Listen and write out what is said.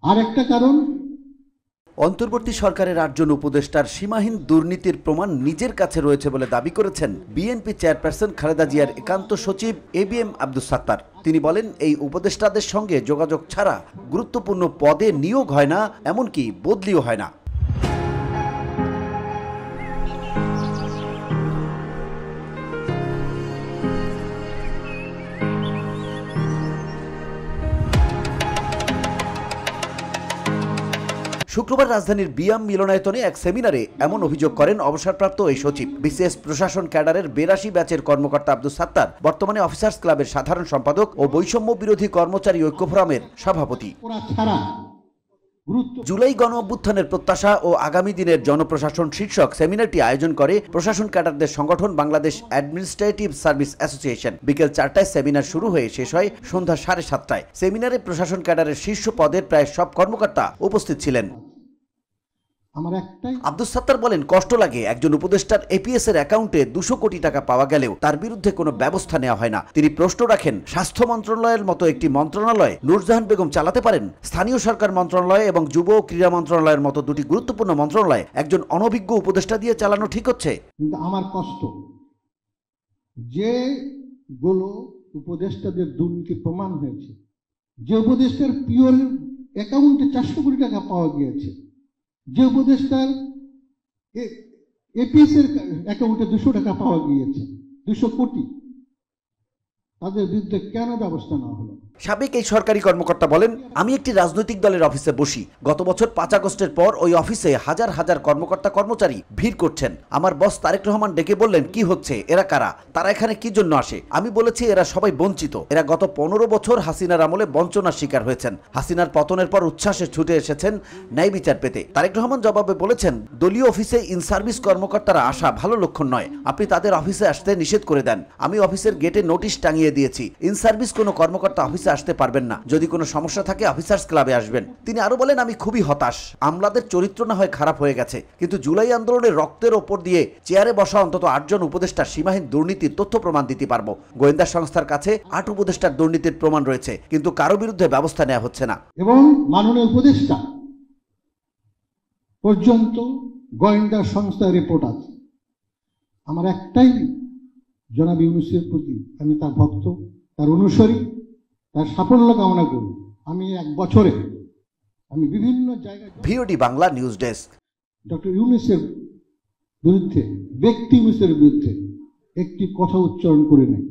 আর একটা কারণ, অন্তর্বর্তী সরকারের ৮ জন উপদেষ্টার সীমাহীন দুর্নীতির প্রমাণ নিজের কাছে রয়েছে বলে দাবি করেছেন বিএনপি চেয়ারপারসন খালেদা জিয়ার একান্ত সচিব এবিএম আব্দুস সাত্তার। তিনি বলেন, এই উপদেষ্টাদের সঙ্গে যোগাযোগ ছাড়া গুরুত্বপূর্ণ পদে নিয়োগ হয় না, এমনকি বদলিও হয় না। শুক্রবার রাজধানীর বিয়াম মিলনায়তনে এক সেমিনারে এমন অভিযোগ করেন অবসরপ্রাপ্ত এই সচিব। বিসিএস প্রশাসন ক্যাডারের ৮২ ব্যাচের কর্মকর্তা আব্দুস সাত্তার বর্তমানে অফিসার্স ক্লাবের সাধারণ সম্পাদক ও বৈষম্য বিরোধী কর্মচারী ঐক্য ফোরামের সভাপতি। জুলাই গণ অভ্যুত্থানের প্রত্যাশা ও আগামী দিনের জনপ্রশাসন শীর্ষক সেমিনারটি আয়োজন করে প্রশাসন ক্যাডারদের সংগঠন বাংলাদেশ অ্যাডমিনিস্ট্রেটিভ সার্ভিস অ্যাসোসিয়েশন। বিকেল ৪টায় সেমিনার শুরু হয়ে শেষ হয় সন্ধ্যা ৭:৩০টায়। সেমিনারে প্রশাসন ক্যাডারের শীর্ষ পদের প্রায় সব কর্মকর্তা উপস্থিত ছিলেন। আব্দুস সাত্তার বলেন, কষ্ট লাগে একজন উপদেষ্টার এপিএস এর অ্যাকাউন্টে ২০০ কোটি টাকা পাওয়া গেলেও তার বিরুদ্ধে কোনো ব্যবস্থা নেওয়া হয় না। তিনি প্রশ্ন রাখেন, স্বাস্থ্য মন্ত্রণালয়ের মতো একটি মন্ত্রণালয় নূরজাহান বেগম চালাতে পারেন? স্থানীয় সরকার মন্ত্রণালয় এবং যুব ও ক্রীড়া মন্ত্রণালয়ের মতো দুটি গুরুত্বপূর্ণ মন্ত্রণালয় একজন অনভিজ্ঞ উপদেষ্টা দিয়ে চালানো ঠিক হচ্ছে? কিন্তু আমার কষ্ট, যেগুলো উপদেষ্টাদের দুর্নীতি প্রমাণ হয়েছে, যে উপদেষ্টার পিওর অ্যাকাউন্টে ৪০০ কোটি টাকা পাওয়া গিয়েছে, যে উপদেষ্টার এপিএস এর অ্যাকাউন্টে ২০০ টাকা পাওয়া গিয়েছে, ২০০ কোটি, তাদের বিরুদ্ধে কেন ব্যবস্থা নেওয়া হলো? সাবেক এই সরকারি কর্মকর্তা বলেন, আমি একটি রাজনৈতিক দলের অফিসে বসি। গত বছর ৫ আগস্টের পর ওই অফিসে হাজার হাজার কর্মকর্তা কর্মচারী ভিড় করছেন। আমার বস তারেক রহমান ডেকে বললেন, কি হচ্ছে, এরা কারা, তারা এখানে কি জন্য আসে? আমি বলেছি, এরা সবাই বঞ্চিত। এরা গত ১৫ বছর হাসিনার আমলে বঞ্চনার শিকার হয়েছেন। হাসিনার পতনের পর উচ্ছ্বাসে ছুটে এসেছেন ন্যায় বিচার পেতে। তারেক রহমান জবাবে বলেছেন, দলীয় অফিসে ইন সার্ভিস কর্মকর্তারা আসা ভালো লক্ষণ নয়। আপনি তাদের অফিসে আসতে নিষেধ করে দেন। আমি অফিসের গেটে নোটিশ টাঙিয়ে দিয়েছি, ইন সার্ভিস কোনো কর্মকর্তা অফিসে আসতে পারবেন না। যদি কোনো সমস্যা থাকে অফিসার্স ক্লাবে আসবেন। তিনি আরো বলেন, আমি খুবই হতাশ। আমলাদের চরিত্র না হয় খারাপ হয়ে গেছে, কিন্তু জুলাই আন্দোলনের রক্তের ওপর দিয়ে চেয়ারে বসা অন্তত ৮ জন উপদেষ্টার সীমাহীন দুর্নীতির তথ্য প্রমাণ দিতে পারবো। গোয়েন্দা সংস্থার কাছে ৮ উপদেষ্টার দুর্নীতির প্রমাণ রয়েছে, কিন্তু কারো বিরুদ্ধে ব্যবস্থা নেওয়া হচ্ছে না। এবং মাননীয় উপদেষ্টা পর্যন্ত গোয়েন্দা সংস্থার রিপোর্ট আছে। আমার একটাই জনাব ইউনূসের প্রতি, আমি তার ভক্ত, তার অনুসারী, তার সাফল্য কামনা করি। আমি ১ বছরে আমি বিভিন্ন জায়গায় VOD Bangla news desk. Doctor ইউনূসের বিরুদ্ধে, ব্যক্তি ইউনূসের বিরুদ্ধে একটি কথা উচ্চারণ করে নাই।